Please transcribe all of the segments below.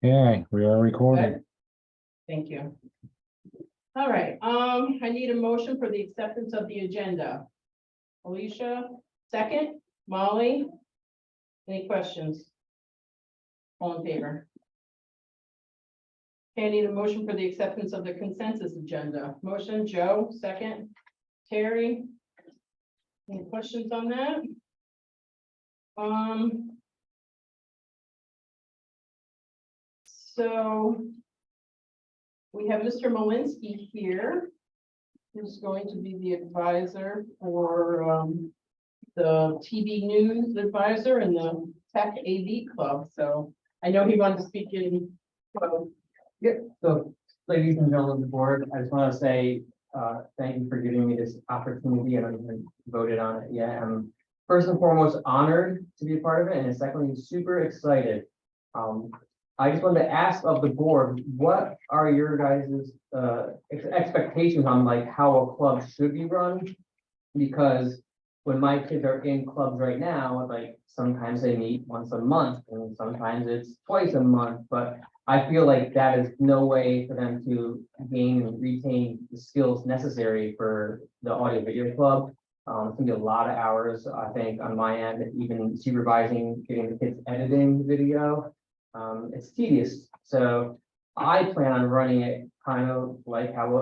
Yeah, we are recording. Good. Thank you. All right, I need a motion for the acceptance of the agenda. Alicia, second, Molly? Any questions? All in favor? Okay, I need a motion for the acceptance of the consensus agenda. Motion, Joe, second, Terry? Any questions on that? So we have Mr. Malinsky here, who's going to be the advisor for the TV news advisor and the Tech AV Club. So I know he wanted to speak in. Yep, so ladies and gentlemen of the board, I just want to say, thank you for giving me this opportunity. I don't even voted on it yet. I'm first and foremost honored to be a part of it, and secondly, super excited. I just wanted to ask of the board, what are your guys' expectations on like how a club should be run? Because when my kids are in clubs right now, like sometimes they meet once a month and sometimes it's twice a month, but I feel like that is no way for them to gain and retain the skills necessary for the audio video club. It's gonna be a lot of hours, I think, on my end, even supervising, getting the kids editing the video. It's tedious, so I plan on running it kind of like how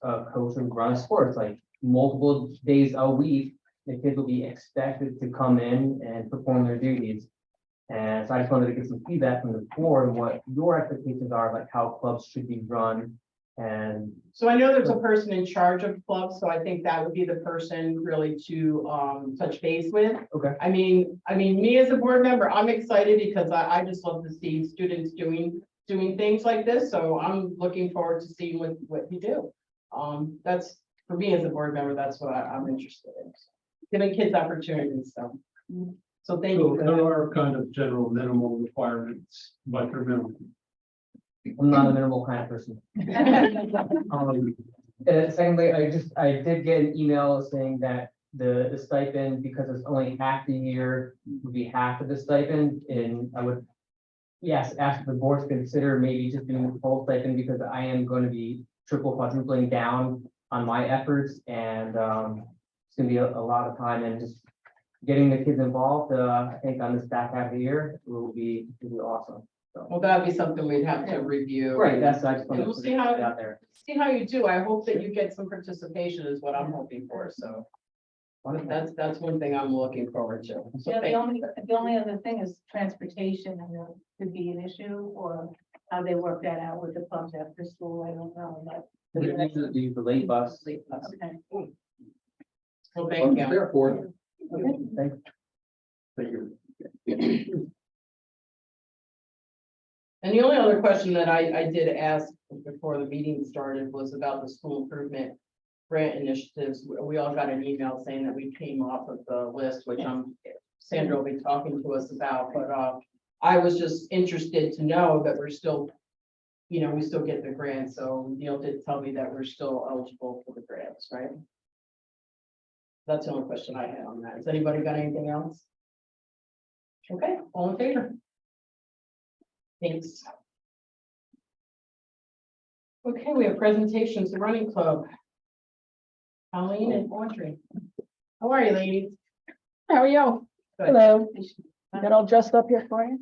a coach would run a sports, like multiple days a week. The kids will be expected to come in and perform their duties. And so I just wanted to get some feedback from the board, on what your expectations are, like how clubs should be run. And So I know there's a person in charge of clubs, so I think that would be the person really to touch base with. okay, I mean, me as a board member, I'm excited because I just love to see students doing things like this, so I'm looking forward to seeing what you do. That's, for me as a board member, that's what I'm interested in. Giving kids opportunities, so thank you. So for there that. are kind of general minimal requirements, but they're minimal. I'm not a minimal kind of person. Secondly, I did get an email saying that the stipend, because it's only half the year, would be half of the stipend, and I would. Yes, ask the board to consider maybe just doing the full stipend, because I am going to be quadrupling down on my efforts, and it's gonna be a lot of time, and just getting the kids involved, I think on this back half of the year will be awesome. So. Well, that'd be something we'd have to review. Right, that's, I just want And to we'll put see it how- out there. See how you do. I hope that you get some participation is what I'm hoping for, so. That's one thing I'm looking forward to. So Yeah, thank- the only other thing is transportation, and it could be an issue, or how they work that out with the clubs after school, I don't know, but. We usually do the late bus. Okay. Well, thank you. Therefore, Thank thank you. And the only other question that I did ask before the meeting started was about the school improvement grant initiatives. We all got an email saying that we came off of the list, which Sandra will be talking to us about, but I was just interested to know that we're still, we still get the grant, so Neil did tell me that we're still eligible for the grants, right? That's the only question I had on that. Has anybody got anything else? Okay, all in favor? Thanks. Okay, we have presentations, the running club. Colleen and Audrey. How are you, ladies? How are you? Good. Hello. Got all dressed up here for you?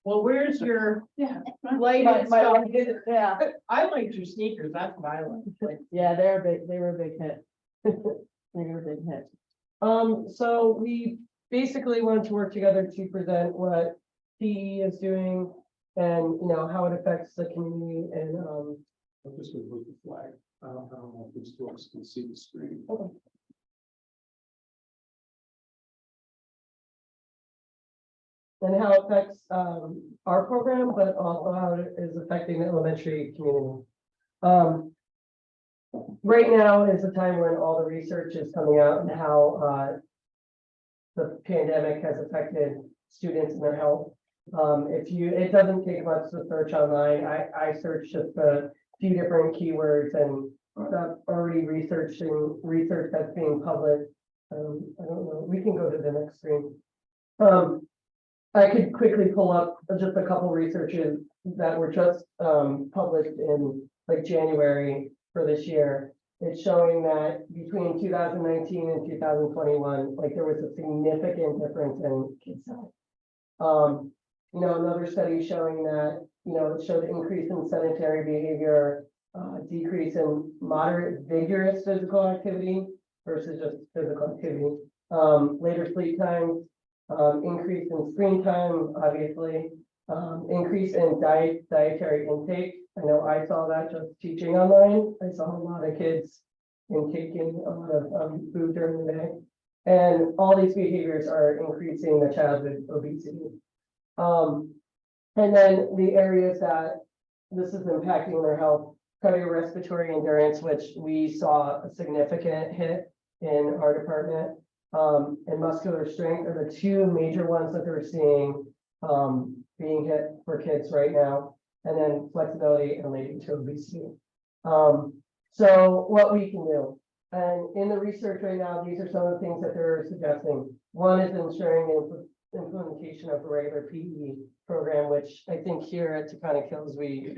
Well, where's your Yeah. light My- and my- stuff? Yeah, I liked your sneakers, that's what I like. yeah, they were a big hit. They were a big hit. So we basically wanted to work together to present what PE is doing and, how it affects the community and, I'm just gonna move the flag. I don't know if these folks can see the screen. and how it affects, our program, but also how it is affecting the elementary community. Right now is the time when all the research is coming out and how, the pandemic has affected students and their health. It doesn't take much to search online. I searched just a few different keywords and already research that's being published. I don't know, we can go to the next screen. I could quickly pull up just a couple researches that were just published in like January for this year. It's showing that between 2019 and 2021, like there was a significant difference in kids' health. Another study showing that, it showed an increase in sedentary behavior, decrease in moderate vigorous physical activity versus just physical activity. Later sleep times, increase in screen time, obviously, increase in dietary intake. I know I saw that just teaching online. I saw a lot of kids intaking a lot of food during the day. And all these behaviors are increasing the childhood obesity. And then the areas that this is impacting their health, cardiorespiratory endurance, which we saw a significant hit in our department, and muscular strength are the two major ones that they're seeing being hit for kids right now, and then flexibility and leading to obesity. So what we can do, and in the research right now, these are some of the things that they're suggesting. One is ensuring the implementation of a regular PE program, which I think here at Taconic Hills, we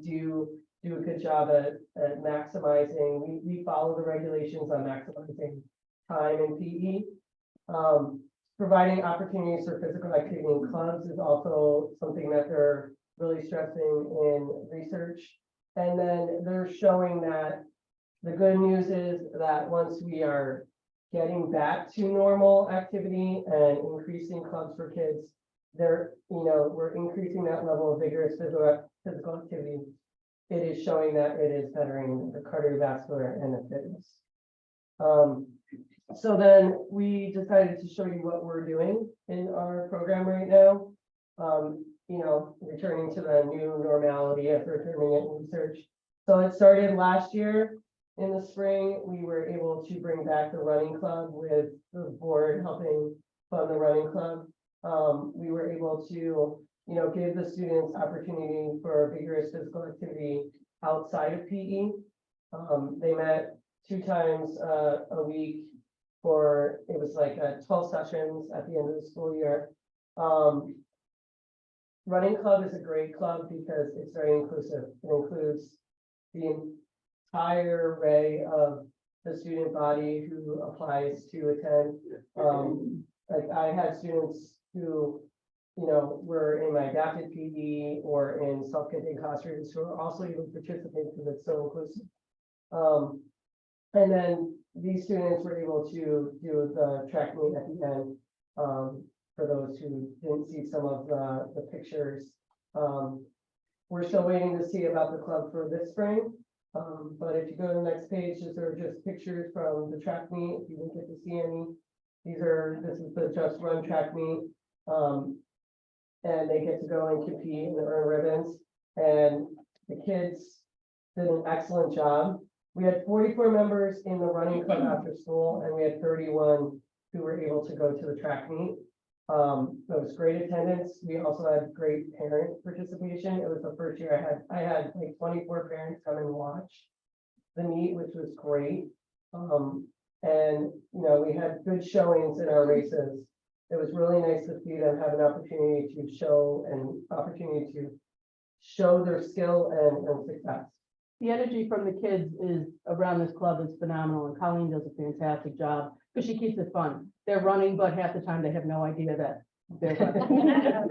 do a good job at maximizing. We follow the regulations on maximizing time in PE. Providing opportunities for physical activity in clubs is also something that they're really stressing in research. And then they're showing that the good news is that once we are getting back to normal activity and increasing clubs for kids, we're increasing that level of vigorous physical activity. It is showing that it is bettering the cardiovascular and the fitness. So then we decided to show you what we're doing in our program right now. Returning to the new normality after terming it in research. So it started last year in the spring. We were able to bring back the running club with the board helping fund the running club. We were able to, give the students opportunity for vigorous physical activity outside of PE. They met 2 times a week for, it was like 12 sessions at the end of the school year. Running club is a great club because it's very inclusive. It includes the entire array of the student body who applies to attend. Like I had students who, were in my adapted PE or in self-contained classrooms who are also able to participate because it's so inclusive. And then these students were able to do the track meet at the end. For those who didn't see some of the pictures, we're still waiting to see about the club for this spring. But if you go to the next page, these are just pictures from the track meet. If you didn't get to see any, this is the Just Run track meet. And they get to go and compete and earn ribbons. And the kids did an excellent job. We had 44 members in the running club after school, and we had 31 who were able to go to the track meet. It was great attendance. We also had great parent participation. It was the first year I had like 24 parents come and watch the meet, which was great. And we had good showings in our races. It was really nice to see them have an opportunity to show their skill and success. The energy from the kids is around this club is phenomenal, and Colleen does a fantastic job because she keeps it fun. They're running, but half the time they have no idea that they're running.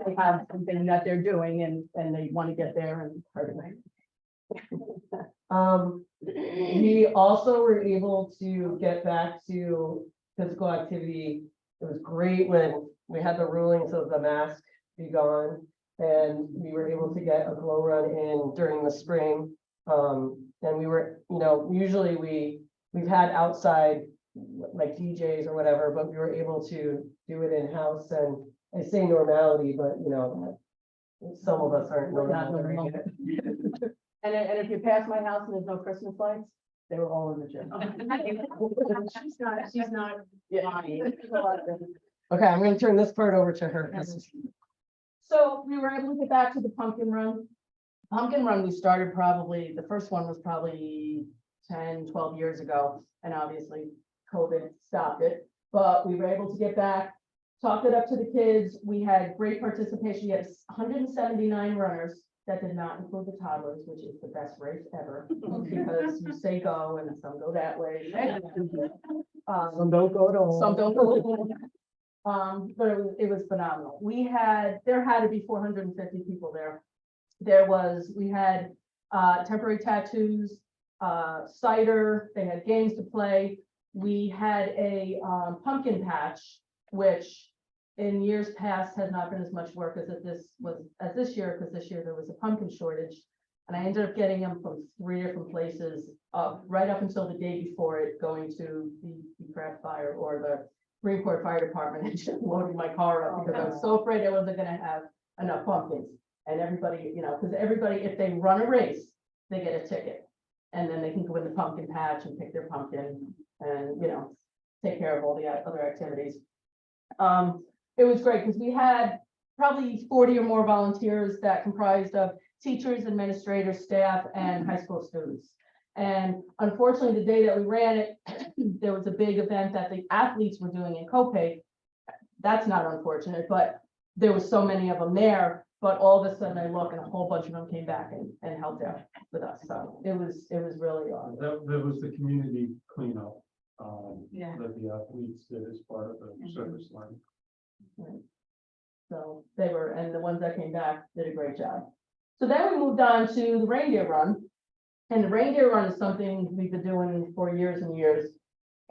They have something that they're doing and they want to get there and part of it. We also were able to get back to physical activity. It was great when we had the rulings of the mask be gone, and we were able to get a glow run in during the spring. And we were, usually we've had outside like DJs or whatever, but we were able to do it in-house. And I say normality, but some of us aren't Not normal. normal. And if you pass my house and there's no Christmas lights, they were all in the gym. She's not. Okay, I'm gonna turn this part over to her. So we were able to get back to the pumpkin run. Pumpkin run, we started the first one was probably 10, 12 years ago, and obviously COVID stopped it. But we were able to get back talked it up to the kids. We had great participation. We had 179 runners. That did not include the toddlers, which is the best race ever, because you say go and some go that way. Some don't go at all. Some don't go. But it was phenomenal. There had to be 450 people there. We had temporary tattoos, cider, they had games to play. We had a pumpkin patch, which in years past has not been as much work as this year, because this year there was a pumpkin shortage. And I ended up getting them from 3 different places, right up until the day before it, going to the craft fire or the Greenport Fire Department, and just loading my car up because I was so afraid I wasn't gonna have enough pumpkins. And everybody, because everybody, if they run a race, they get a ticket. And then they can go in the pumpkin patch and pick their pumpkin and, take care of all the other activities. It was great because we had probably 40 or more volunteers that comprised of teachers, administrators, staff, and high school students. And unfortunately, the day that we ran it, there was a big event that the athletes were doing in Copay. That's not unfortunate, but there was so many of them there. But all of a sudden I look and a whole bunch of them came back and helped out with us. So it was really awesome. That was the community cleanup, Yeah. that the athletes did as part of the service line. So and the ones that came back did a great job. So then we moved on to the reindeer run. And the reindeer run is something we've been doing for years and years.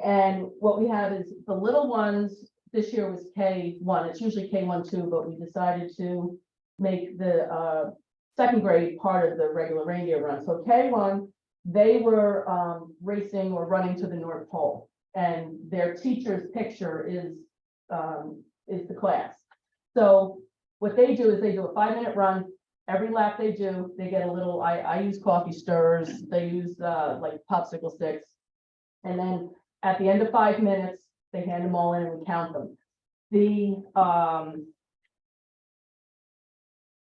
And what we have is the little ones, this year was K1, it's usually K1, 2, but we decided to make the second grade part of the regular reindeer run. So K1, they were racing or running to the North Pole, and their teacher's picture is the class. So what they do is they do a 5-minute run. Every lap they do, they get a little, I use coffee stirrers, they use like popsicle sticks. And then at the end of 5 minutes, they hand them all in and we count them.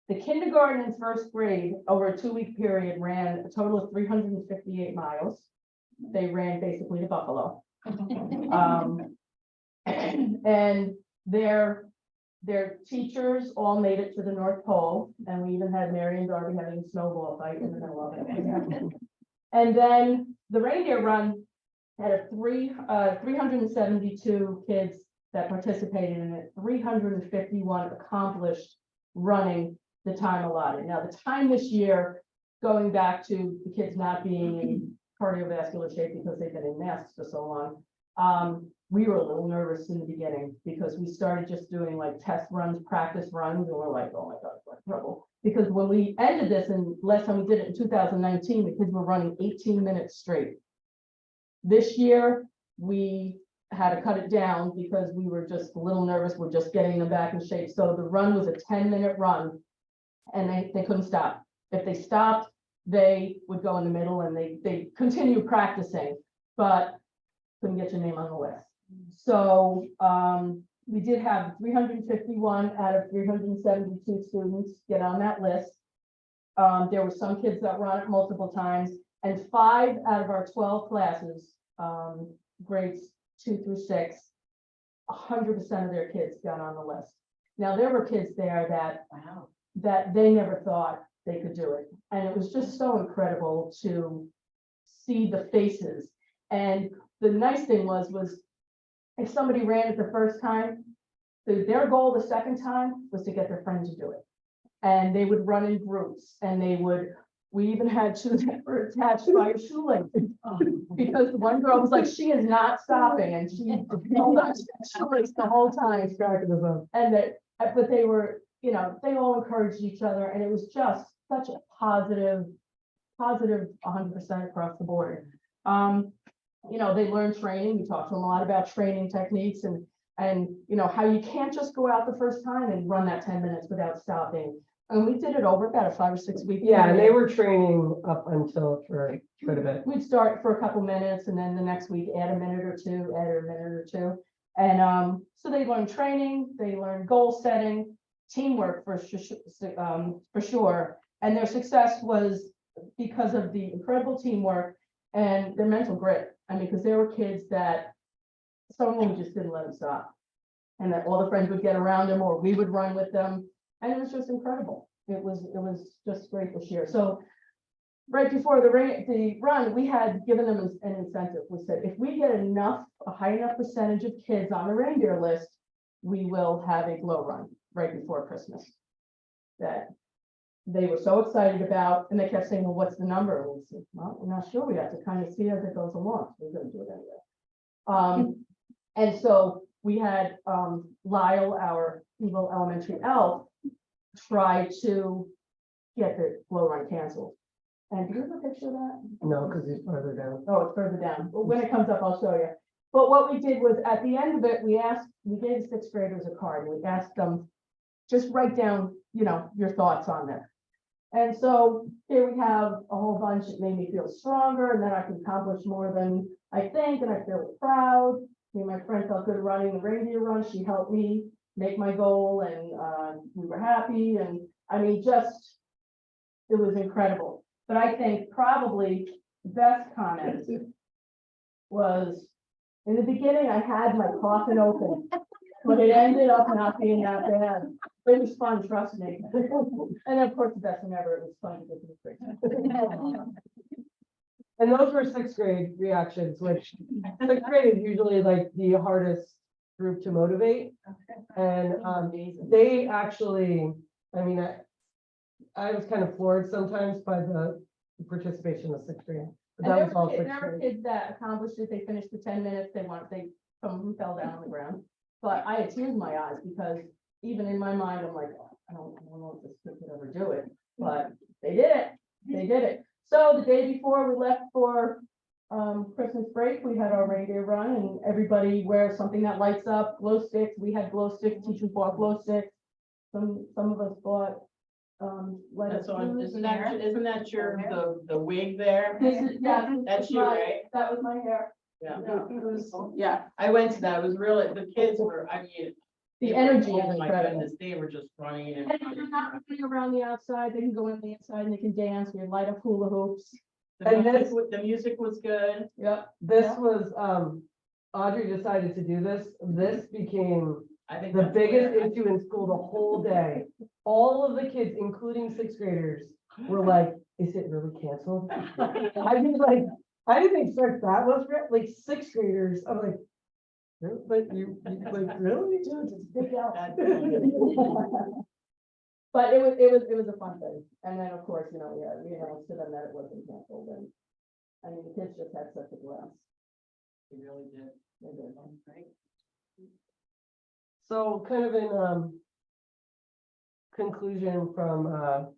The kindergarten and first grade over a 2-week period ran a total of 358 miles. They ran basically to Buffalo. And their teachers all made it to the North Pole, and we even had Mary and Darby having a snowball fight in the middle of it. And then the reindeer run had 372 kids that participated in it, 351 accomplished running the time allotted. Now, the time this year, going back to the kids not being in cardiovascular shape because they've been in masks for so long, we were a little nervous in the beginning because we started just doing like test runs, practice runs, and we're like, oh my God, we're in trouble. Because when we ended this, and last time we did it in 2019, the kids were running 18 minutes straight. This year, we had to cut it down because we were just a little nervous. We're just getting them back in shape. So the run was a 10-minute run, and they couldn't stop. If they stopped, they would go in the middle and they continued practicing, but couldn't get your name on the list. So we did have 351 out of 372 students get on that list. There were some kids that were on it multiple times, and 5 out of our 12 classes, grades 2 through 6, 100% of their kids got on the list. Now, there were kids there that they never thought they could do it. And it was just so incredible to see the faces. And the nice thing was if somebody ran it the first time, their goal the second time was to get their friend to do it. And they would run in groups, and we even had shoes that were attached by a shoelace. Because the one girl was like, she is not stopping, and she held on to that shoelace the whole time. But they were, they all encouraged each other, and it was just such a positive 100% across the board. They learned training. We talked to them a lot about training techniques and how you can't just go out the first time and run that 10 minutes without stopping. And we did it over about a 5 or 6 week. Yeah, and they were training up until for quite a bit. We'd start for a couple minutes, and then the next week add a minute or two. And so they learned training, they learned goal setting, teamwork for sure. And their success was because of the incredible teamwork and their mental grit. I mean, because there were kids that some of them just didn't let them stop. And that all the friends would get around them, or we would run with them, and it was just incredible. It was just great this year. So right before the run, we had given them an incentive. We said, if we get a high enough percentage of kids on the reindeer list, we will have a glow run right before Christmas. That they were so excited about, and they kept saying, well, what's the number? And we said, well, we're not sure. We have to kind of see as it goes along. We're gonna do it anyway. And so we had Lyle, our evil elementary elf, try to get the glow run canceled. And do you have a picture of that? No, because it's further down. Oh, it's further down. Well, when it comes up, I'll show you. But what we did was, at the end of it, we gave sixth graders a card, and we asked them, just write down, your thoughts on this. And so here we have a whole bunch. It made me feel stronger, and then I can accomplish more than I think, and I feel proud. Me and my friend felt good running the reindeer run. She helped me make my goal, and we were happy. And I mean, it was incredible. But I think probably the best comment was, in the beginning, I had my coffin open, but it ended up not being that bad. It was fun, trust me. And of course, the best thing ever, it was fun to get to the trip. And those were sixth grade reactions, which sixth grade is usually like the hardest group to motivate. And they actually, I mean, I was kind of floored sometimes by the participation of sixth grade. But And that there was all were kids, sixth there were grade. kids that accomplished it. They finished the 10 minutes. Some of them fell down on the ground. But I had tears in my eyes, because even in my mind, I'm like, I don't know if this kid could ever do it, but they did it. They did it. So the day before we left for Christmas break, we had our reindeer run, and everybody wears something that lights up, glow sticks. We had glow sticks. Teachers bought glow sticks. Some of us bought light That's up on, fuse. isn't that your, the wig there? Yeah, That's you, right? that was my hair. Yeah. Yeah, it was, Yeah, I went to that. It was really, the kids were, I mean. the they were- energy oh is my incredible. goodness, they were just running and. And they're not running around the outside. They can go in the inside and they can dance. We light up hula hoops. The music was good. Yep. This Yeah. was, Audrey decided to do this. This became I think. the that's biggest where- issue in school the whole day. All of the kids, including sixth graders, were like, is it really canceled? I mean, like, I didn't expect that was like sixth graders. I'm like, "Really? But you like, really? Dude, it's a big deal. That's- But it was a fun thing. And then, of course, we announced to them that it wasn't canceled, and I mean, the kids just had such a blast. They really did. They did. Right? So kind of in conclusion from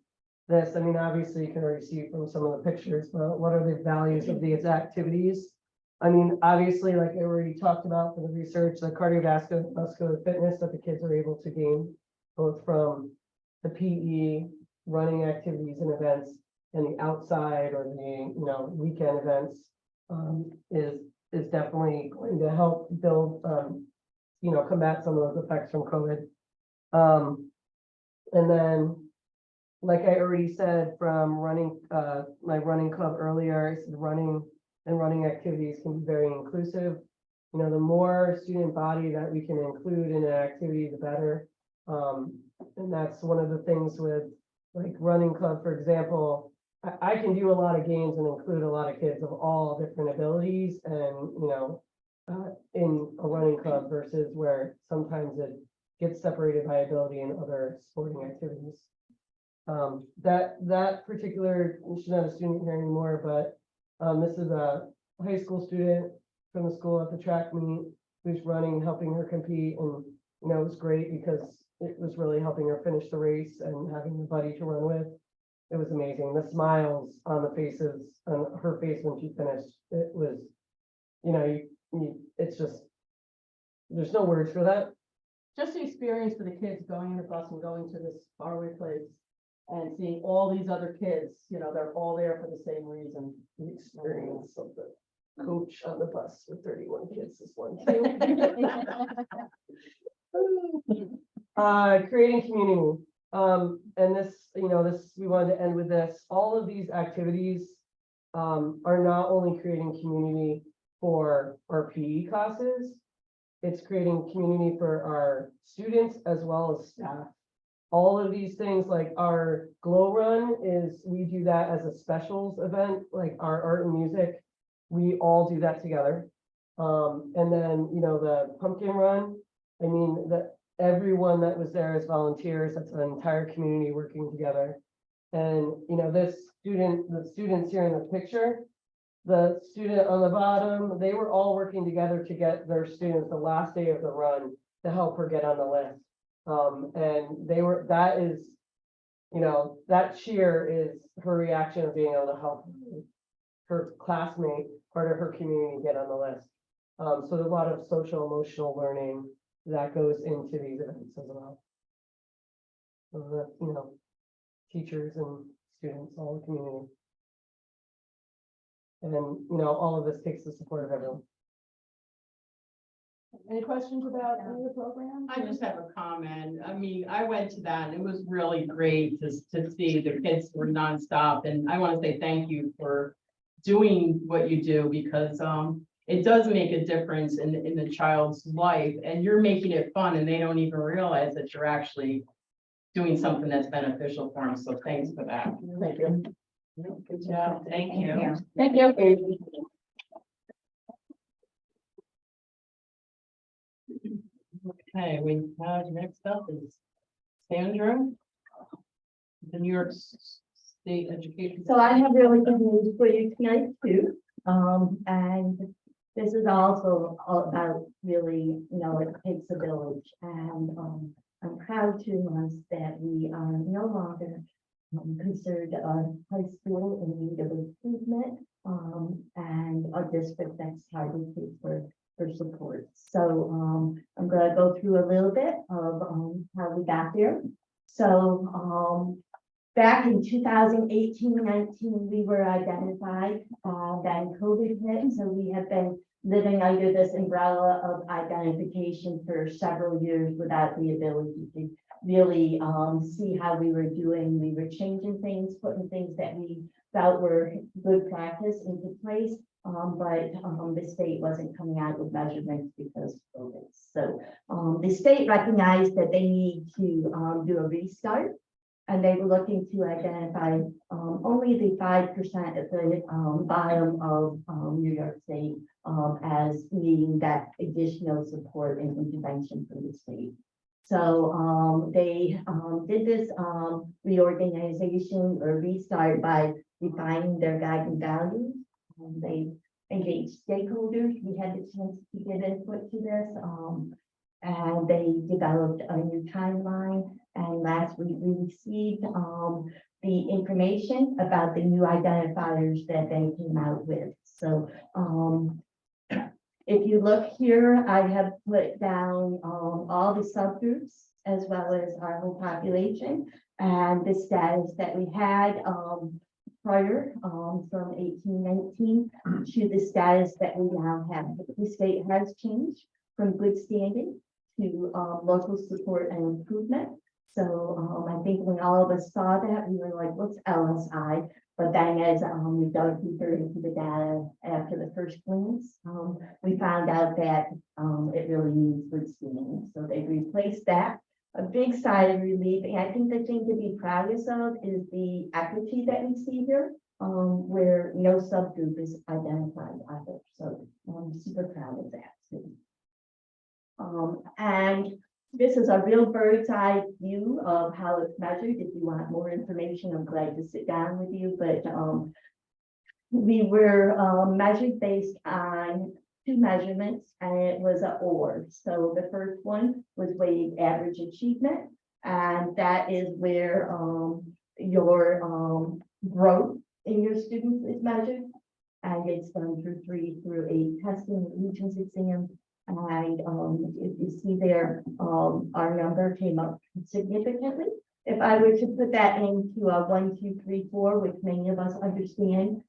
this, I mean, obviously you can already see from some of the pictures, but what are the values of these activities? I mean, obviously, like I already talked about for the research, the cardiovascular muscular fitness that the kids are able to gain, both from the PE, running activities and events, and the outside or the weekend events, is definitely going to help build combat some of those effects from COVID. And then, like I already said, from running, my running club earlier, I said running and running activities can be very inclusive. The more student body that we can include in an activity, the better. And that's one of the things with like running club, for example, I can do a lot of games and include a lot of kids of all different abilities and, in a running club versus where sometimes it gets separated by ability in other sporting activities. That particular, she's not a student here anymore, but this is a high school student from the school at the track meet who's running, helping her compete. And, it was great because it was really helping her finish the race and having a buddy to run with. It was amazing. The smiles on the faces, on her face when she finished, it was, it's just, there's no words for that. Just the experience for the kids going in the bus and going to this faraway place and seeing all these other kids, they're all there for the same reason. The experience of the coach on the bus with 31 kids is one thing. Creating community. And this, we wanted to end with this. All of these activities are not only creating community for our PE classes, it's creating community for our students as well as staff. All of these things, like our Glow Run we do that as a specials event, like our art and music. We all do that together. And then, the pumpkin run, I mean, everyone that was there as volunteers, that's an entire community working together. And, the students here in the picture, the student on the bottom, they were all working together to get their students the last day of the run to help her get on the list. And that cheer is her reaction of being able to help her classmate, part of her community, get on the list. So there's a lot of social emotional learning that goes into these events as well. So that, teachers and students, all the community. And then, all of this takes the support of everyone. Any questions about any of the programs? I just have a comment. I mean, I went to that and it was really great to see the kids were nonstop. And I want to say thank you for doing what you do because it does make a difference in the child's life and you're making it fun and they don't even realize that you're actually doing something that's beneficial for them. So thanks for that. Thank you. Good job. Thank you. Thank you. Okay, we have next up is Sandra. The New York State Education. So I have really good news for you tonight too. And this is also all about really, it takes a village and, I'm proud to announce that we are no longer considered a high school in need of improvement. And a district that's targeted for support. So, I'm gonna go through a little bit of, how we got there. So, back in 2018-19, we were identified, then COVID hit, so we have been living under this umbrella of identification for several years without the ability to really see how we were doing. We were changing things, putting things that we felt were good practice into place, but the state wasn't coming out with measurements because of COVID. So the state recognized that they need to do a restart. And they were looking to identify only the 5% at the bottom of New York State as needing that additional support and intervention from the state. So they did this reorganization or restart by defining their guiding values. They engaged stakeholders. We had the chance to give input to this. And they developed a new timeline. And last week we received the information about the new identifiers that they came out with. So if you look here, I have put down all the subgroups as well as our whole population and the status that we had prior from 18-19 to the status that we now have. The state has changed from good standing to local support and improvement. So I think when all of us saw that, we were like, what's LSI? But then as we dug deeper into the data after the first glance, we found out that it really means good standing. So they replaced that. A big sigh of relief, and I think the thing to be proudest of is the equity that we see here, where no subgroup is identified either. So I'm super proud of that too. And this is a real bird's eye view of how it's measured. If you want more information, I'm glad to sit down with you, but we were measured based on two measurements, and it was an OR. So the first one was weighted average achievement, and that is where your growth in your students is measured, and it's done through 3 through 8 testing, Regents exam. And if you see there, our number came up significantly. If I were to put that into a 1, 2, 3, 4, which many of us understand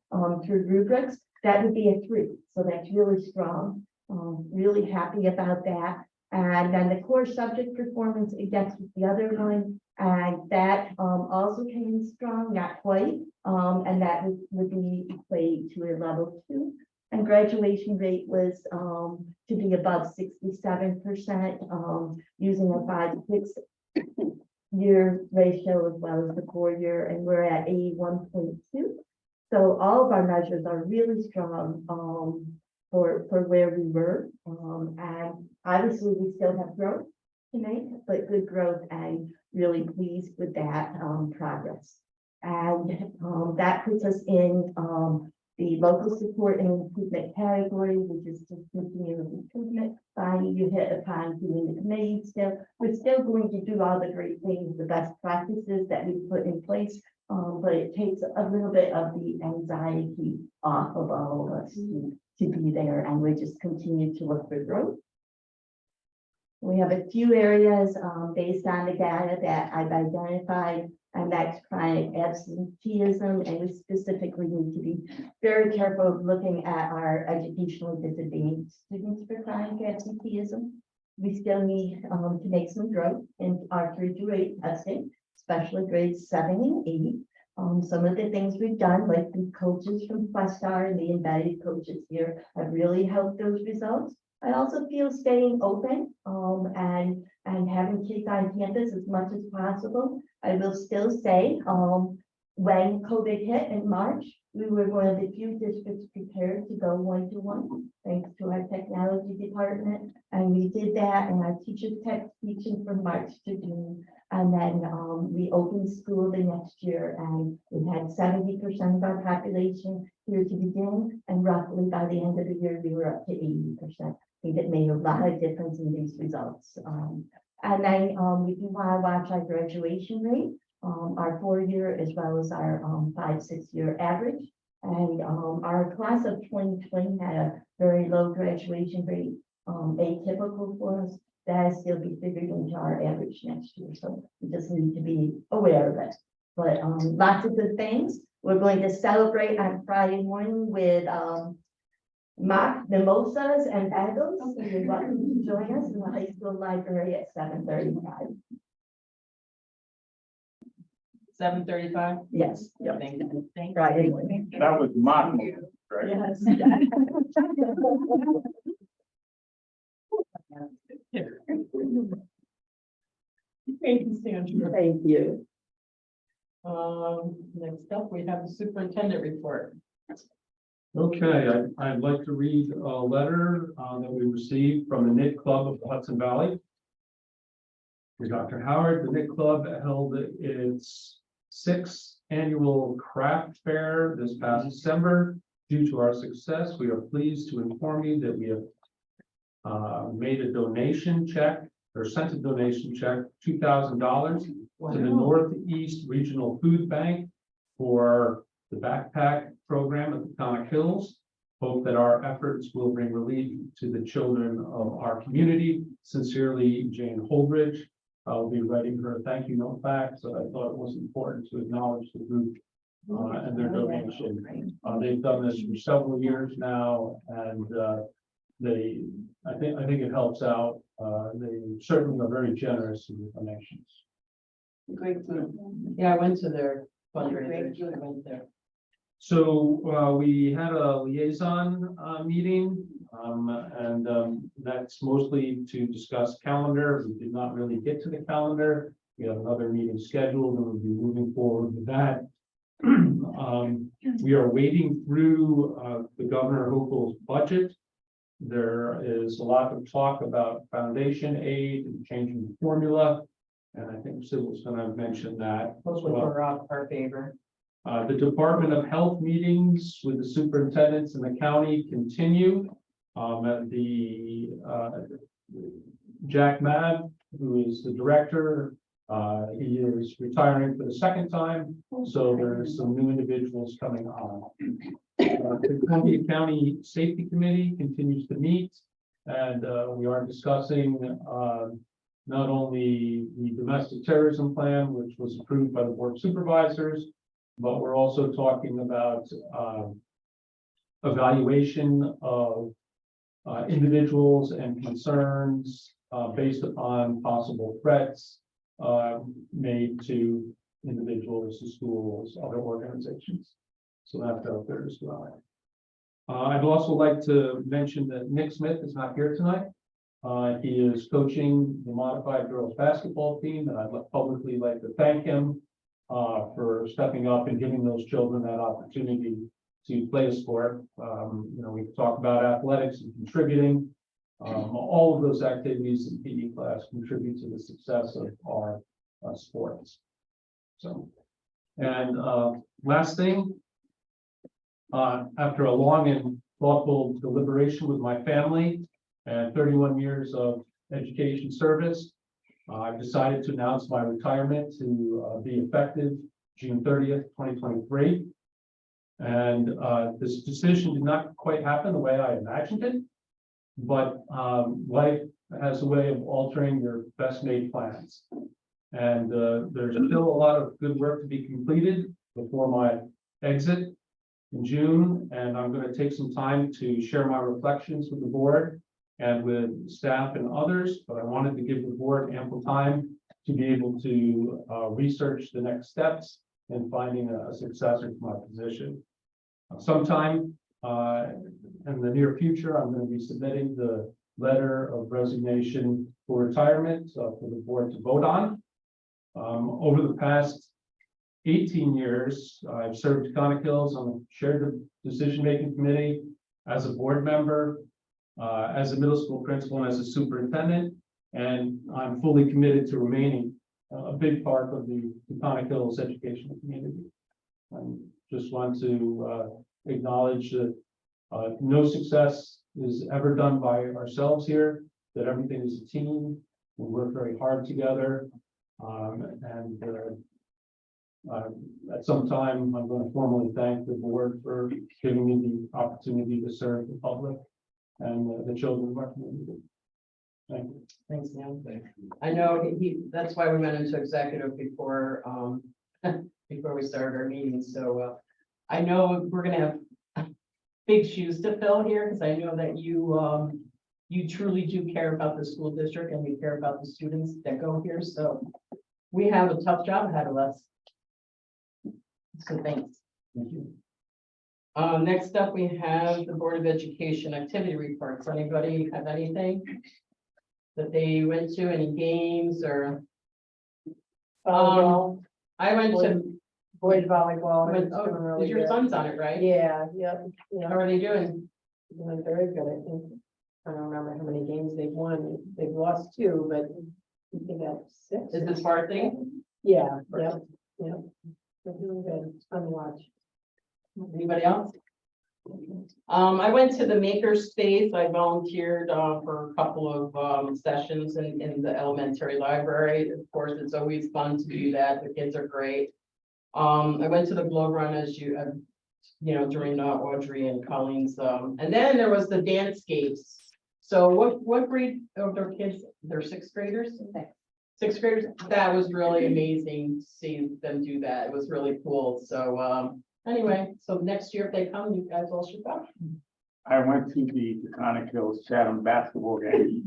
through rubrics, that would be a 3. So that's really strong. Really happy about that. And then the core subject performance against the other one, and that also came in strong, not quite. And that would be equated to a level 2. and graduation rate was, to be above 67%, using a 5-6 year ratio as well as the 4-year, and we're at 81.2. So all of our measures are really strong, for where we were. And obviously, we still have growth to make, but good growth, and really pleased with that, progress. And, that puts us in, the local support and improvement category, which is just continuous improvement. Finally, you hit upon doing the committee still. We're still going to do all the great things, the best practices that we put in place. But it takes a little bit of the anxiety off of all of us to be there, and we just continue to look for growth. We have a few areas, based on the data that I've identified, and that's chronic absenteeism, and we specifically need to be very careful of looking at our educationally disadvantaged students for chronic absenteeism. We still need, to make some growth in our 3 through 8 testing, especially grades 7 and 8. Some of the things we've done, like the coaches from Questar and the embedded coaches here, have really helped those results. I also feel staying open, and having kids on campus as much as possible. I will still say, when COVID hit in March, we were one of the few districts prepared to go 1-to-1, thanks to our technology department. And we did that, and our teachers kept teaching from March to June. And then, we opened school the next year, and we had 70% of our population here to begin, and roughly by the end of the year, we were up to 80%. I think it made a lot of difference in these results. And then, we do want to watch our graduation rate, our 4-year as well as our 5-6 year average. And, our class of 2020 had a very low graduation rate, atypical for us. That still be figured into our average next year. So we just need to be aware of it. But, lots of good things. We're going to celebrate on Friday morning with, mock mimosas and bagels. So you're welcome to join us in the high school library at 7:35. 7:35? Yes. Yep. Thank you. Thank you. Friday morning. That was mock, right? Yes. Thank you, Sandra. Thank you. Next up, we have the superintendent report. Okay, I'd like to read a letter that we received from the Knit Club of the Hudson Valley. For Dr. Howard, the Knit Club held its 6th annual craft fair this past December. Due to our success, we are pleased to inform you that we have made a donation check, or sent a donation check, $2,000 to the Northeast Regional Food Bank for the backpack program at the Tonic Hills. Hope that our efforts will bring relief to the children of our community. Sincerely, Jane Holdridge. I'll be writing her a thank you note back, so I thought it was important to acknowledge the group and their donation. They've done this for several years now, and I think it helps out. They certainly are very generous in the donations. Great food. Yeah, I went to their fundraiser. I went there. So we had a liaison meeting, and that's mostly to discuss calendar. We did not really get to the calendar. We have another meeting scheduled, and we'll be moving forward with that. We are wading through the Governor Hochul's budget. There is a lot of talk about foundation aid and changing the formula, and I think Sybil's going to mention that. Hopefully we're off our favor. The Department of Health meetings with the superintendents in the county continue. At the Jack Mabb, who is the director, he is retiring for the 2nd time, so there's some new individuals coming on. The Columbia County Safety Committee continues to meet, and we are discussing not only the domestic terrorism plan, which was approved by the Board of Supervisors, but we're also talking about evaluation of individuals and concerns based upon possible threats made to individuals, to schools, other organizations. So that's out there as well. I'd also like to mention that Nick Smith is not here tonight. He is coaching the modified girls basketball team, and I'd publicly like to thank him for stepping up and giving those children that opportunity to play a sport. We talk about athletics and contributing. All of those activities in PE class contribute to the success of our sports. So, and last thing, after a long and thoughtful deliberation with my family and 31 years of education service, I've decided to announce my retirement to be effective June 30th, 2023. And this decision did not quite happen the way I imagined it, but life has a way of altering your best made plans. And there's still a lot of good work to be completed before my exit in June, and I'm going to take some time to share my reflections with the board and with staff and others, but I wanted to give the board ample time to be able to research the next steps in finding a successor to my position. Sometime in the near future, I'm going to be submitting the letter of resignation for retirement for the board to vote on. Over the past 18 years, I've served Taconic Hills on the shared decision-making committee as a board member, as a middle school principal, and as a superintendent, and I'm fully committed to remaining a big part of the Taconic Hills educational community. I just want to acknowledge that no success is ever done by ourselves here, that everything is a team. We work very hard together. At some time, I'm going to formally thank the board for giving me the opportunity to serve the public and the children of our community. Thank you. Thanks, Neil. I know that's why we went into executive before, before we started our meeting. So I know we're gonna have big shoes to fill here, because I know that you truly do care about the school district and you care about the students that go here. So we have a tough job ahead of us. So thanks. Thank you. Next up, we have the Board of Education activity reports. Anybody have anything that they went to, any games or? Volleyball, I went to, boys volleyball. went, it's doing oh, really your good. son's on it, right? Yeah, yep, yeah, How are they doing? doing very good, I think. I don't remember how many games they've won. They've lost 2, but they got 6. Is this part thing? Yeah, yep, yep. They're doing good. It's fun to watch. Anybody else? I went to the maker space. I volunteered for a couple of sessions in the elementary library. Of course, it's always fun to do that. The kids are great. I went to the Glow Run as during Audrey and Colleen's, and then there was the Dancescapes. So what grade of their kids? They're 6th graders? 6th graders. That was really amazing to see them do that. It was really cool. So anyway, so next year if they come, you guys all should go. I went to the Taconic Hills Chatham basketball game.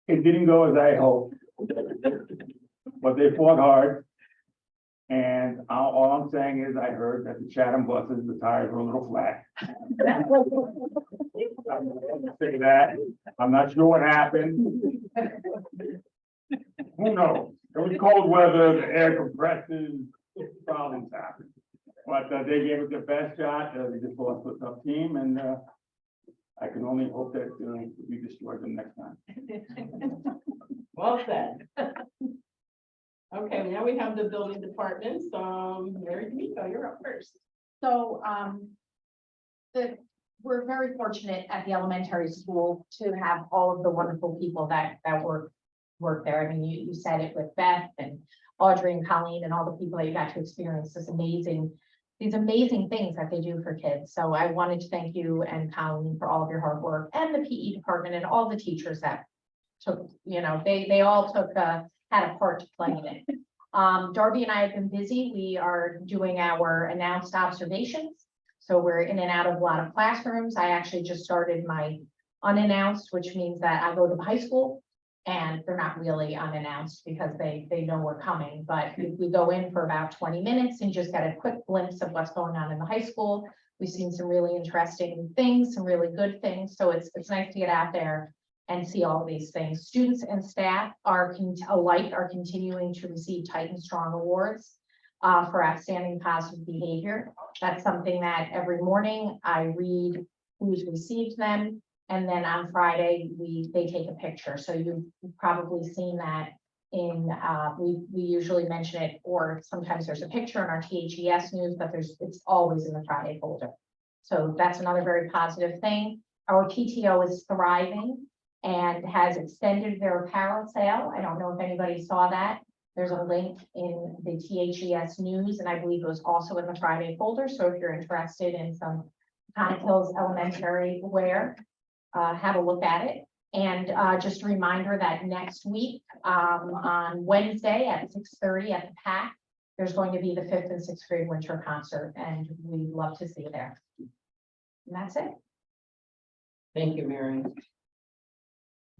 It didn't go as I hoped, but they fought hard. And all I'm saying is I heard that the Chatham buses, the tires were a little flat. I'm gonna say that. I'm not sure what happened. Who knows? It was cold weather, the air compressors, problems happened. But they gave it their best shot. They just lost to a tough team, and I can only hope that we destroy them next time. Well said. Okay, now we have the building departments. Mary D'Amico, you're up first. So, we're very fortunate at the elementary school to have all of the wonderful people that work there. I mean, you said it with Beth and Audrey and Colleen and all the people that you got to experience these amazing things that they do for kids. So I wanted to thank you and Colleen for all of your hard work, and the PE department and all the teachers that took, they all had a part to play in it. Darby and I have been busy. We are doing our announced observations. So we're in and out of a lot of classrooms. I actually just started my unannounced, which means that I go to the high school And they're not really unannounced because they know we're coming, but we go in for about 20 minutes and just get a quick glimpse of what's going on in the high school. We've seen some really interesting things, some really good things, so it's nice to get out there and see all of these things. Students and staff alike are continuing to receive Titan Strong Awards for outstanding positive behavior. That's something that every morning I read who's received them. And then on Friday, they take a picture. So you've probably seen that in, we usually mention it, or sometimes there's a picture in our THES news, but it's always in the Friday folder. So that's another very positive thing. Our PTO is thriving and has extended their apparel sale. I don't know if anybody saw that. There's a link in the THES news, and I believe it was also in the Friday folder. So if you're interested in some Conic Hills Elementary wear, have a look at it. And just a reminder that next week, on Wednesday at 6:30 at the PAC, there's going to be the 5th and 6th grade winter concert, and we'd love to see you there. And that's it. Thank you, Mary.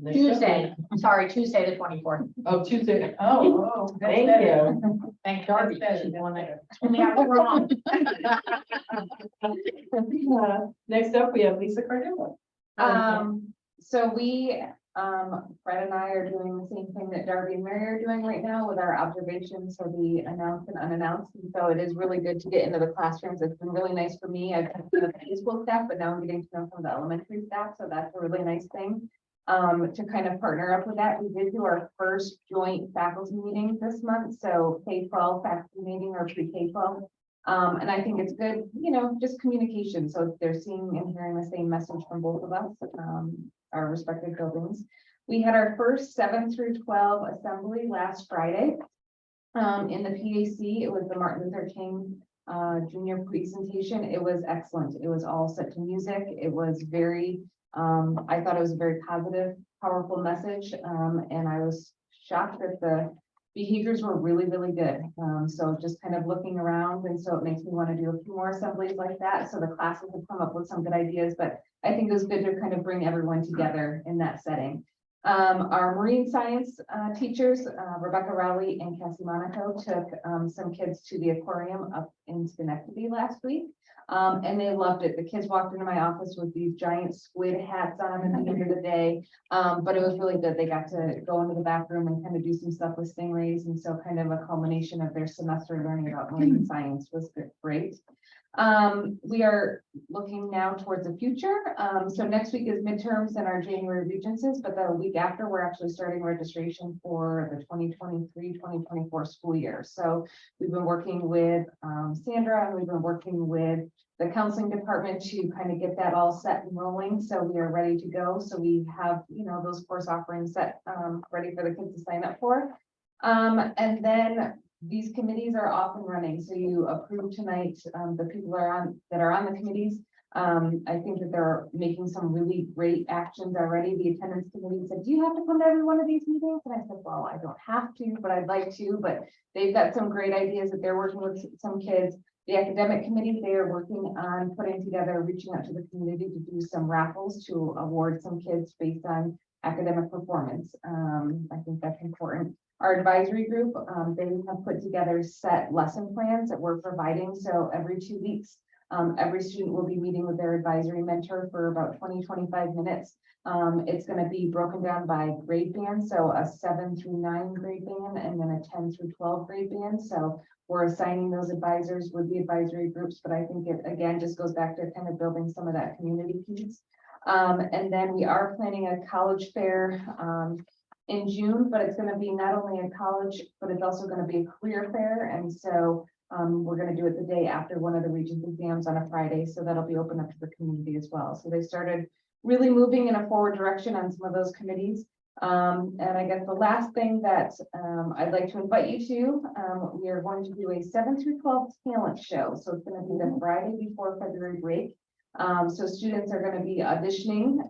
Next up, Tuesday, sorry, Tuesday the 24th. Oh, Tuesday. Oh, that's Thank better. you. Thank Darby, you. she's the one that- We got it wrong. Next up, we have Lisa Cardillo. So we, Fred and I are doing the same thing that Darby and Mary are doing right now with our observations, so the announced and unannounced. And so it is really good to get into the classrooms. It's been really nice for me. I've been with the high school staff, but now I'm getting to know some of the elementary staff, so that's a really nice thing. To kind of partner up with that, we did do our first joint faculty meeting this month, so K-12 faculty meeting or pre-K-12. And I think it's good, just communication. So if they're seeing and hearing the same message from both of us, our respective buildings. We had our first 7 through 12 assembly last Friday. In the PAC, it was the Martin Luther King Junior presentation. It was excellent. It was all set to music. It was very, I thought it was a very positive, powerful message. And I was shocked that the behaviors were really, really good. So just kind of looking around, and so it makes me want to do a few more assemblies like that. So the classes have come up with some good ideas, but I think it was good to kind of bring everyone together in that setting. Our marine science teachers, Rebecca Rowley and Cassie Monaco, took some kids to the aquarium up in Schenectady last week. And they loved it. The kids walked into my office with these giant squid hats on at the end of the day. But it was really good. They got to go into the back room and kind of do some stuff with stingrays. And so kind of a culmination of their semester learning about marine science was great. We are looking now towards the future. So next week is midterms and our January regencies, but the week after, we're actually starting registration for the 2023-2024 school year. So we've been working with Sandra, and we've been working with the counseling department to kind of get that all set and rolling. So we are ready to go. So we have, those course offerings set, ready for the kids to sign up for. And then these committees are off and running. So you approve tonight, the people that are on the committees. I think that they're making some really great actions already. The attendance committee said, do you have to come to every one of these meetings? And I said, well, I don't have to, but I'd like to. But they've got some great ideas that they're working with some kids. The academic committee, they are working on putting together, reaching out to the community to do some raffles to award some kids based on academic performance. I think that's important. Our advisory group, they have put together set lesson plans that we're providing. So every 2 weeks, every student will be meeting with their advisory mentor for about 20-25 minutes. It's going to be broken down by grade band. So a 7 through 9 grade band and then a 10 through 12 grade band. So we're assigning those advisors with the advisory groups, but I think it again just goes back to kind of building some of that community piece. And then we are planning a college fair in June, but it's going to be not only a college, but it's also going to be a career fair. And so we're going to do it the day after one of the Regents exams on a Friday. So that'll be open up to the community as well. So they started really moving in a forward direction on some of those committees. And I guess the last thing that I'd like to invite you to, we are going to do a 7 through 12 talent show. So it's going to be the Friday before February break. So students are going to be auditioning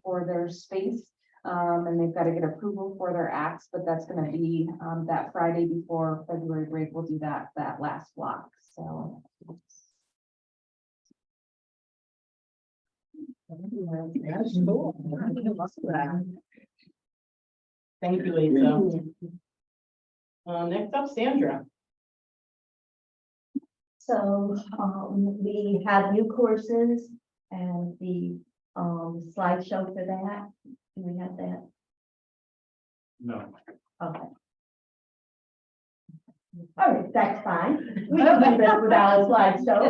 for their space. And they've got to get approval for their acts, but that's going to be that Friday before February break. We'll do that last block. So. That's cool. Thank you, Lisa. Next up, Sandra. So, we have new courses and the, slideshow for that. Do we have that? No. Okay. All right, that's fine. We don't do this without a slideshow.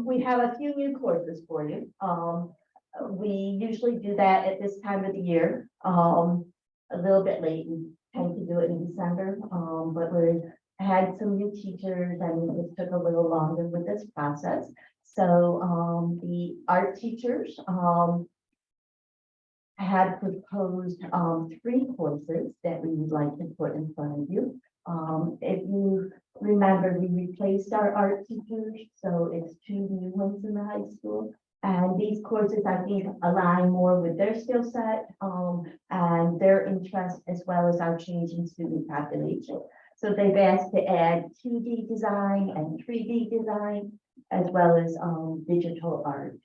We have a few new courses for you. We usually do that at this time of the year, a little bit late. We tend to do it in December, but we had some new teachers and it took a little longer with this process. So, the art teachers, had proposed, 3 courses that we would like to put in front of you. If you remember, we replaced our art teachers, so it's 2 new ones in the high school. And these courses, I think, align more with their skill set, and their interest, as well as our changing student population. So they've asked to add 2D design and 3D design, as well as, digital art.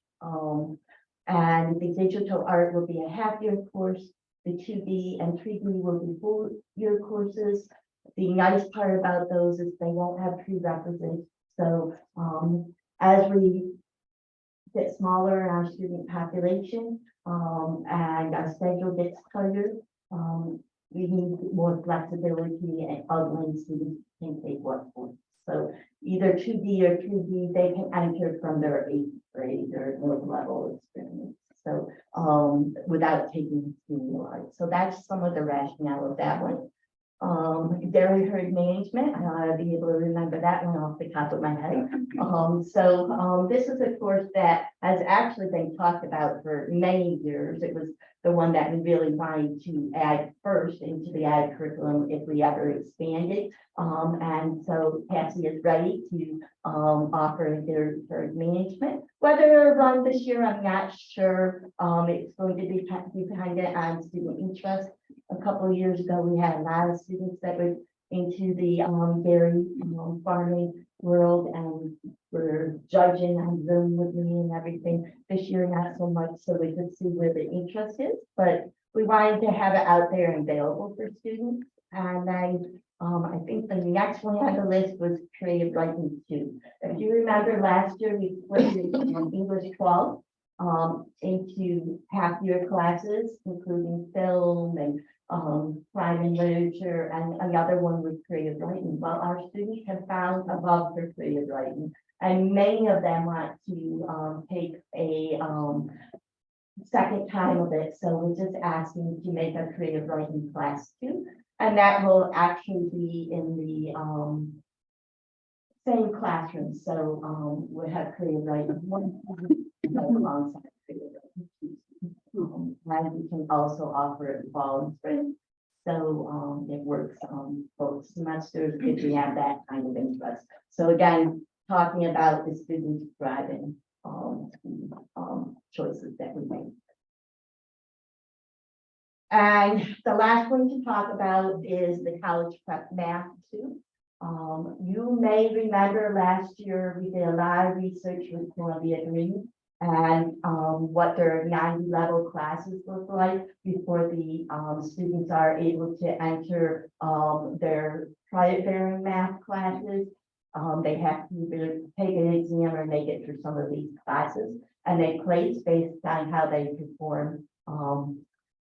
And the digital art will be a half-year course. The 2D and 3D will be full-year courses. The nice part about those is they won't have prerequisites. So, as we get smaller in our student population, and our schedule gets tighter, we need more flexibility and when students can take what course. So either 2D or 3D, they can enter from their 8th grade or level experience. So, without taking senior art. So that's some of the rationale of that one. Dairy herd management, I'll be able to remember that one off the top of my head. This is a course that has actually been talked about for many years. It was the one that we really wanted to add first into the ag curriculum if we ever expanded. And so Cassie is ready to offer their herd management. Whether it'll run this year, I'm not sure. It's going to be dependent on student interest. A couple of years ago, we had a lot of students that were into the dairy farming world and were judging on Zoom with me and everything. This year, not so much, so we could see where the interest is, but we wanted to have it out there and available for students. And then I think the next one on the list was creative writing 2. If you remember last year, we split English 12 into half-year classes, including film and crime and literature, and another one was creative writing. Well, our students have found a love for creative writing, and many of them want to take a second time of it. So we're just asking to make a creative writing class 2, and that will actually be in the same classroom. So we'll have creative writing 1 alongside creative writing 2. And we can also offer it fall and spring. So it works both semesters if we have that kind of interest. So again, talking about the students driving choices that we make. And the last one to talk about is the college prep math 2. You may remember last year we did a lot of research with Columbia Green and what their 90 level classes look like before the students are able to enter their credit bearing math classes. They have to either take an exam or make it through some of these classes, and they place based on how they perform on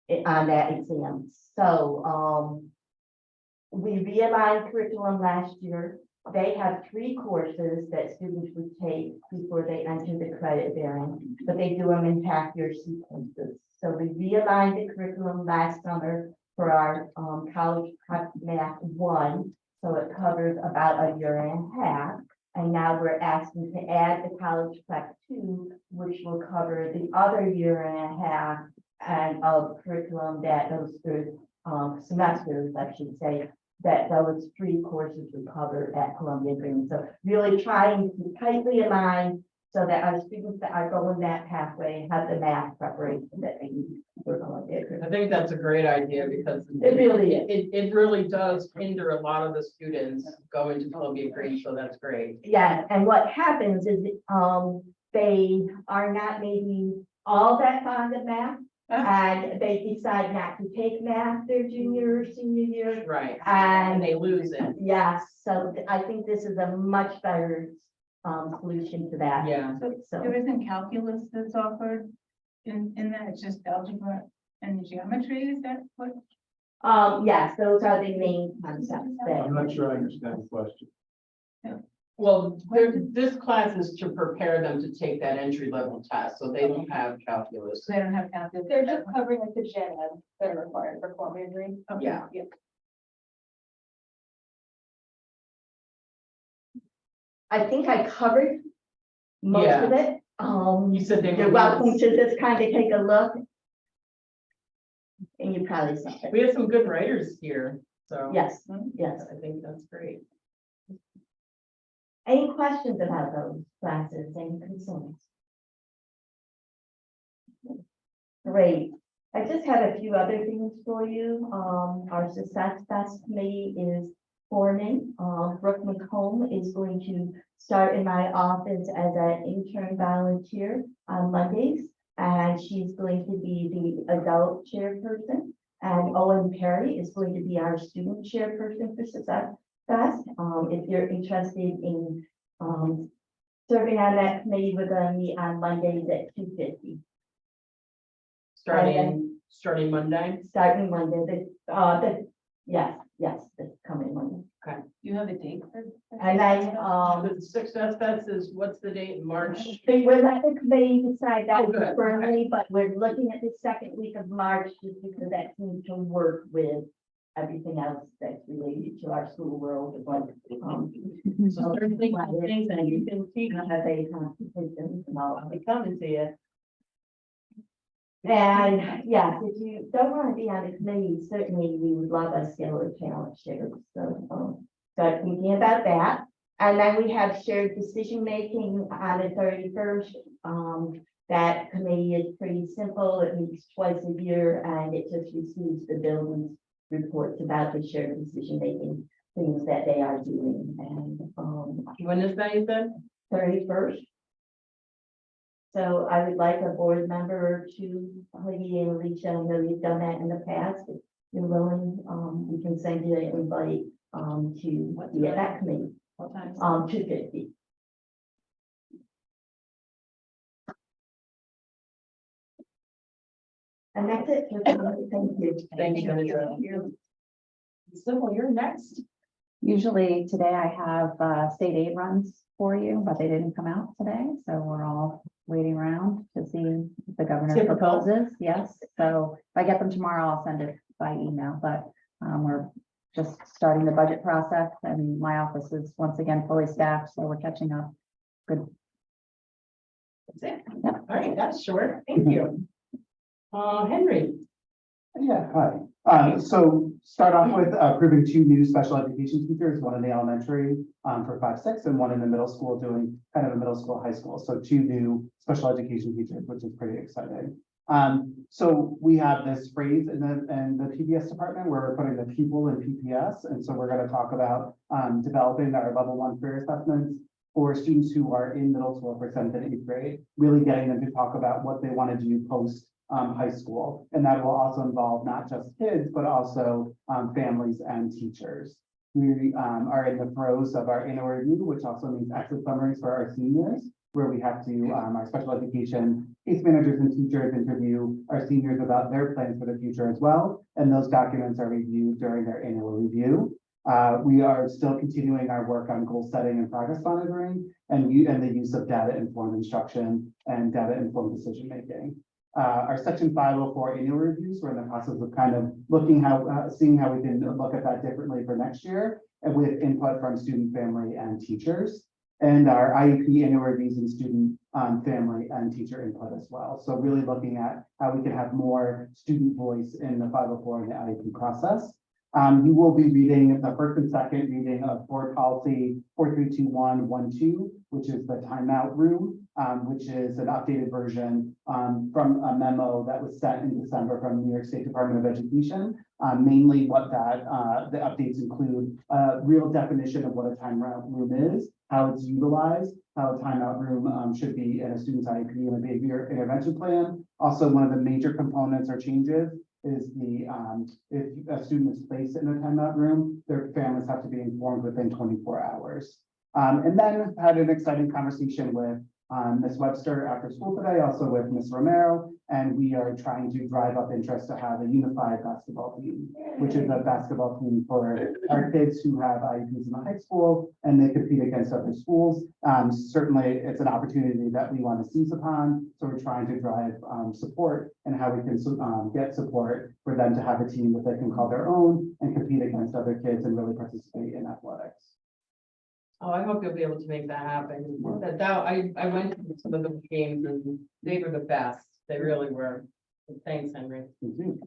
that exam. So we realigned curriculum last year. They have 3 courses that students would take before they enter the credit bearing, but they do them in half-year sequences. So we realigned the curriculum last summer for our college prep math 1. So it covers about a year and a half. And now we're asking to add the college prep 2, which will cover the other year and a half and of curriculum that those 3 semesters, I should say, that those 3 courses we cover at Columbia Green. So really trying to tightly align so that our students that are going that pathway have the math preparation that they need for Columbia Green. I think that's a great idea because It really is. it really does hinder a lot of the students going to Columbia Green, so that's great. Yeah, and what happens is, they are not maybe all that fond of math, And they decide not to take math their junior or senior year. Right, and And they lose it. yes, so I think this is a much better solution to that. Yeah, So, There isn't calculus that's offered in that, it's just algebra and geometry, is that what? yes, those are the main concepts there. I'm not sure I understand the question. well, this class is to prepare them to take that entry level test, so they don't have calculus. They don't have calculus. They're just covering like the gen ed that are required for core majoring. Okay, Yeah. I think I covered most of it. You said they were. You're welcome to just kind of take a look. And you probably saw it. We have some good writers here, so. Yes, yes. I think that's great. Any questions about those classes, any concerns? Great. I just have a few other things for you. Our Success Fest committee is forming. Brooke McComb is going to start in my office as an intern volunteer on Mondays. And she's going to be the adult chairperson. And Owen Perry is going to be our student chairperson for Success Fest. If you're interested in serving on that committee, we're going to meet on Mondays at 2:50. Starting Monday. Starting Monday, yes, this coming Monday. Do you have a date for? And then, The Success Fest is, what's the date, March? we're let the committee decide that Oh, good. firmly, but we're looking at the second week of March just because that seems to work with everything else that's related to our school world. So they're thinking of things and you can see, Have a competition and all. I'll be coming to you. And yes, if you don't want to be on the committee, certainly we would love a skill talent share. So, start thinking about that. And then we have shared decision making on the 31st. That committee is pretty simple. It meets twice a year and it just receives the building's reports about the shared decision making things that they are doing. And When is that, you said? 31st. So I would like a board member to, Heidi and Alicia, I know you've done that in the past. If you're willing, we can send you an invite to be at that committee, What time? 2:50. And that's it. Thank you. Thank you, Sandra. Sybil, you're next. Usually today I have state aid runs for you, but they didn't come out today, so we're all waiting around to see if the governor Typical. proposes. Yes, so if I get them tomorrow, I'll send it by email, but we're just starting the budget process and my office is once again fully staffed, so we're catching up. Good. That's it. Yep. All right, that's short. Thank you. Henry. Yeah, hi. So start off with approving 2 new special education teachers, one in the elementary for 5-6 and one in the middle school doing kind of a middle school, high school. So 2 new special education teachers, which is pretty exciting. So we have this phrase in the PBS department where we're putting the people in PPS. And so we're going to talk about developing our level 1 career assessments for students who are in middle school for 7th and 8th grade, really getting them to talk about what they want to do post high school. And that will also involve not just kids, but also families and teachers. We are in the throes of our annual review, which also means exit summaries for our seniors, where we have to, our special education case managers and teachers interview our seniors about their plans for the future as well. And those documents are reviewed during their annual review. We are still continuing our work on goal setting and progress monitoring and the use of data-informed instruction and data-informed decision-making. Our section 504 annual reviews, we're in the process of kind of looking seeing how we can look at that differently for next year and with input from student, family, and teachers. And our IEP annual reviews and student, family, and teacher input as well. So really looking at how we can have more student voice in the 504 and the IEP process. You will be reading the first and second reading of board policy 432112, which is the timeout room. which is an updated version from a memo that was sent in December from the New York State Department of Education. Mainly what the updates include a real definition of what a timeout room is, how it's utilized, how a timeout room should be in a student's IEP and a behavior intervention plan. Also, one of the major components or changes is if a student is placed in a timeout room, their families have to be informed within 24 hours. And then had an exciting conversation with Ms. Webster after school today, also with Ms. Romero, and we are trying to drive up interest to have a unified basketball team, which is a basketball team for our kids who have IEPs in the high school and they compete against other schools. Certainly, it's an opportunity that we want to seize upon, so we're trying to drive support and how we can get support for them to have a team that they can call their own and compete against other kids and really participate in athletics. Oh, I hope you'll be able to make that happen. I went to some of the games and they were the best. They really were. Thanks, Henry. Nick's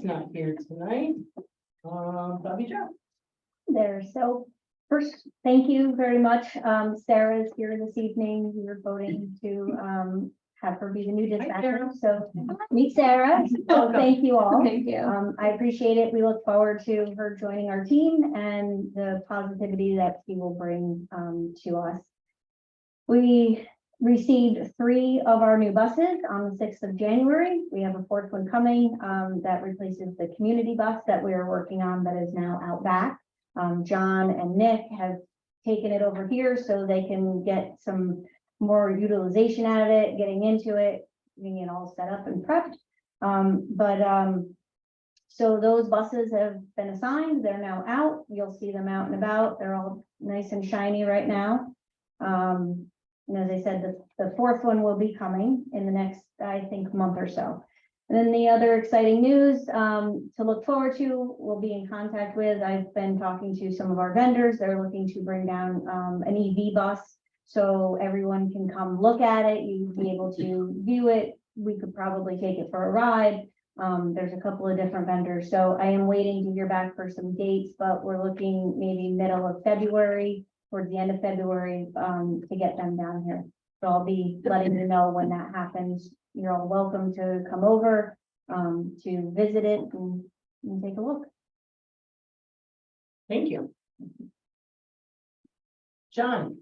not here tonight. Bobby Joe. There, so first, thank you very much. Sarah's here this evening. We were voting to have her be the new dispatcher, so meet Sarah. So thank you all. Thank you. I appreciate it. We look forward to her joining our team and the positivity that she will bring to us. We received 3 of our new buses on the 6th of January. We have a 4th one coming that replaces the community bus that we are working on that is now out back. John and Nick have taken it over here so they can get some more utilization out of it, getting into it, getting it all set up and prepped. So those buses have been assigned, they're now out, you'll see them out and about, they're all nice and shiny right now. And as I said, the 4th one will be coming in the next, I think, month or so. And then the other exciting news to look forward to, we'll be in contact with, I've been talking to some of our vendors, they're looking to bring down an EV bus. So everyone can come look at it, you'll be able to view it, we could probably take it for a ride. There's a couple of different vendors, so I am waiting to hear back for some dates, but we're looking maybe middle of February, towards the end of February, to get them down here. So I'll be letting you know when that happens. You're all welcome to come over to visit it and take a look. Thank you. John.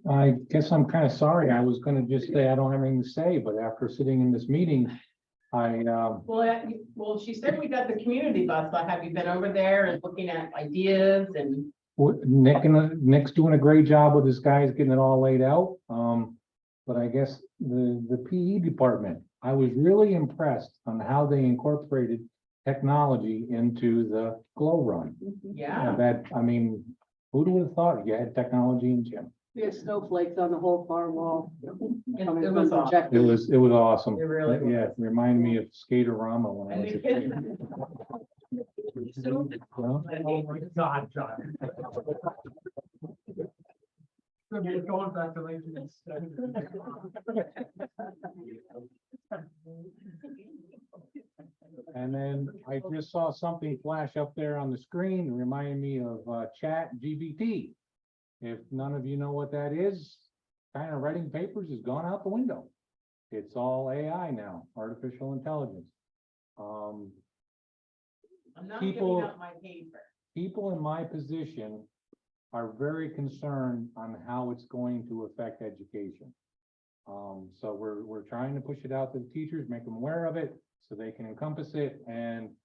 I guess I'm kind of sorry. I was gonna just say I don't have anything to say, but after sitting in this meeting, Well, she said we got the community bus, but have you been over there and looking at ideas and? Nick's doing a great job with his guys getting it all laid out. But I guess the PE department, I was really impressed on how they incorporated technology into the glow run. Yeah. That, I mean, who would have thought you had technology in gym? We had snowflakes on the whole far wall. It was awesome. It was awesome. It really was. Yeah, it reminded me of Skaterama when I And was the a kids. kid. Oh my God, John. We're going back to 1970. And then I just saw something flash up there on the screen, that reminded me of Chat GPT. If none of you know what that is, kind of writing papers has gone out the window. It's all AI now, artificial intelligence. I'm not People- giving up my paper. People in my position are very concerned on how it's going to affect education. So we're trying to push it out to the teachers, make them aware of it, so they can encompass it, and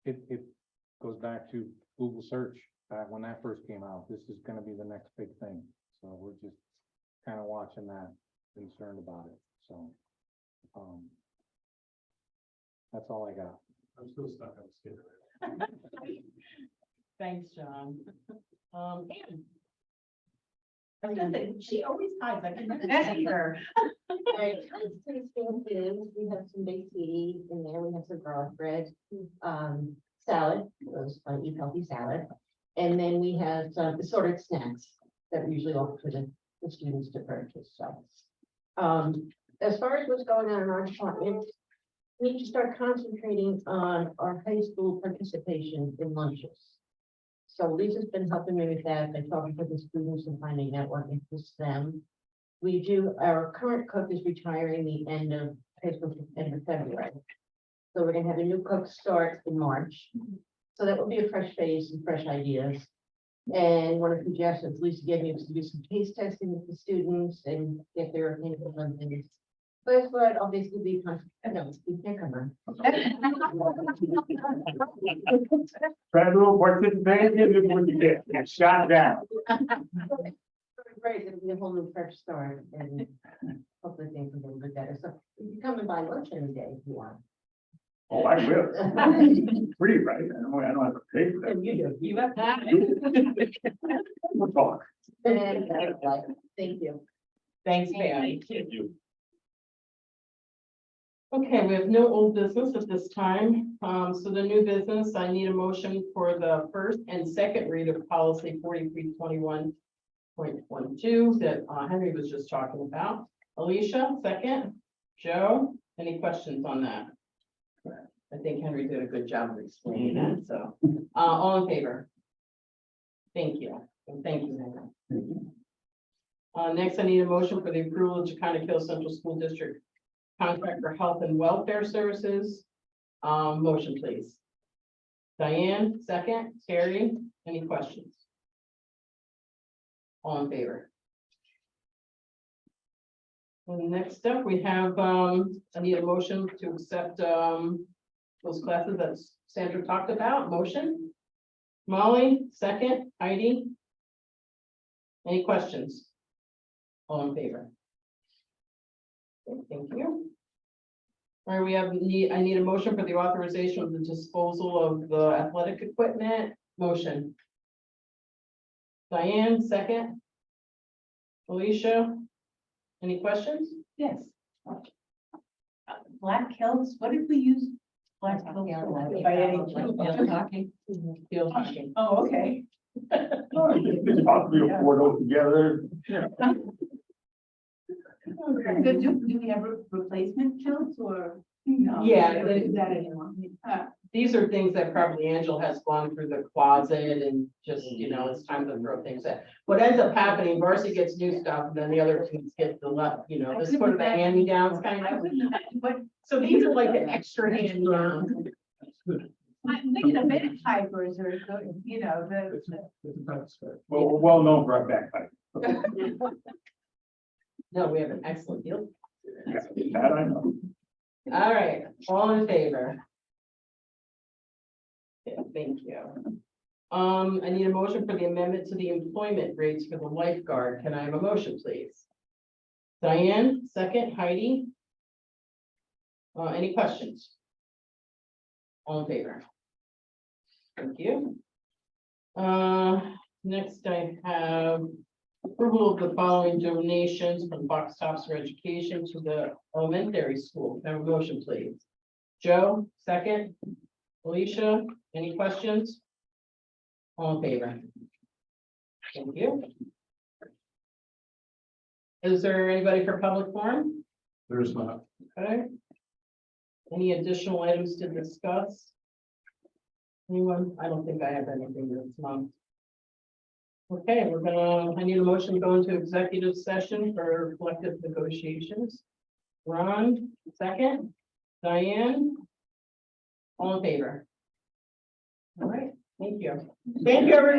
it goes back to Google search back when that first came out. This is gonna be the next big thing, so we're just kind of watching that, concerned about it, so. That's all I got. I'm still stuck on Skater. Thanks, John. Ann. I was gonna say, she always hides, I can never see her. Right, it's pretty expensive. We have some big tea in there. We have some garlic bread, salad, those eat healthy salad. And then we have some assorted snacks that we usually offer to the students to purchase, so. As far as what's going on in our department, we need to start concentrating on our high school participation in lunches. So Lisa's been helping me with that, and talking to the students and finding out what interests them. Our current cook is retiring the end of February. So we're gonna have a new cook start in March. So that will be a fresh face and fresh ideas. And one of the suggestions Lisa gave me was to do some taste testing with the students and get their opinion on things. First word, obviously, be, no, you can't come on. Federal participation, when you get shot down. Great, it'll be a whole new fresh start and hopefully things will be a little bit better. So you can come and buy lunch any day if you want. Oh, I will. Free, right? I don't have to pay for that. You do. You have that. We'll talk. And, thank you. Thanks, Patty. Thank you. Okay, we have no old business at this time. So the new business, I need a motion for the first and second read of policy 4321.12 that Henry was just talking about. Alicia, second. Joe, any questions on that? I think Henry did a good job of explaining that, so, all in favor? Thank you, and thank you, Henry. Next, I need a motion for the approval of Chicana Hill Central School District contract for health and welfare services. Motion, please. Diane, second. Terry, any questions? All in favor? And next up, we have, I need a motion to accept, those classes that Sandra talked about. Motion. Molly, second. Heidi. Any questions? All in favor? Okay, thank you. All right, I need a motion for the authorization of the disposal of the athletic equipment. Motion. Diane, second. Alicia, any questions? Yes. Black Hills, what did we use? Black Hills for? By any Field hockey. Field hockey. Oh, okay. It's possibly afford those together. Yeah. Do we have replacement kilts or? No. Yeah, we don't do that anymore. These are things that probably Angela has gone through the closet and just, it's time to throw things at. What ends up happening, Varsity gets new stuff, and then the other teams get the left, this sort of the hand-me-downs kind I of. wouldn't, but So these are like an extra hand-me-downs. I'm thinking of many fibers or, the. Well, we're well known for our backpack. No, we have an excellent deal. That I know. All right, all in favor? Yeah, thank you. I need a motion for the amendment to the employment rates for the lifeguard. Can I have a motion, please? Diane, second. Heidi? Any questions? All in favor? Thank you. Next I have approval of the following donations from Box Tops for Education to the elementary school. Can I have a motion, please? Joe, second. Alicia, any questions? All in favor? Thank you. Is there anybody for public forum? There's not. Okay. Any additional items to discuss? Anyone? I don't think I have anything this month. Okay, I need a motion to go into executive session for collective negotiations. Ron, second. Diane? All in favor? All right, thank you. Thank you, everyone.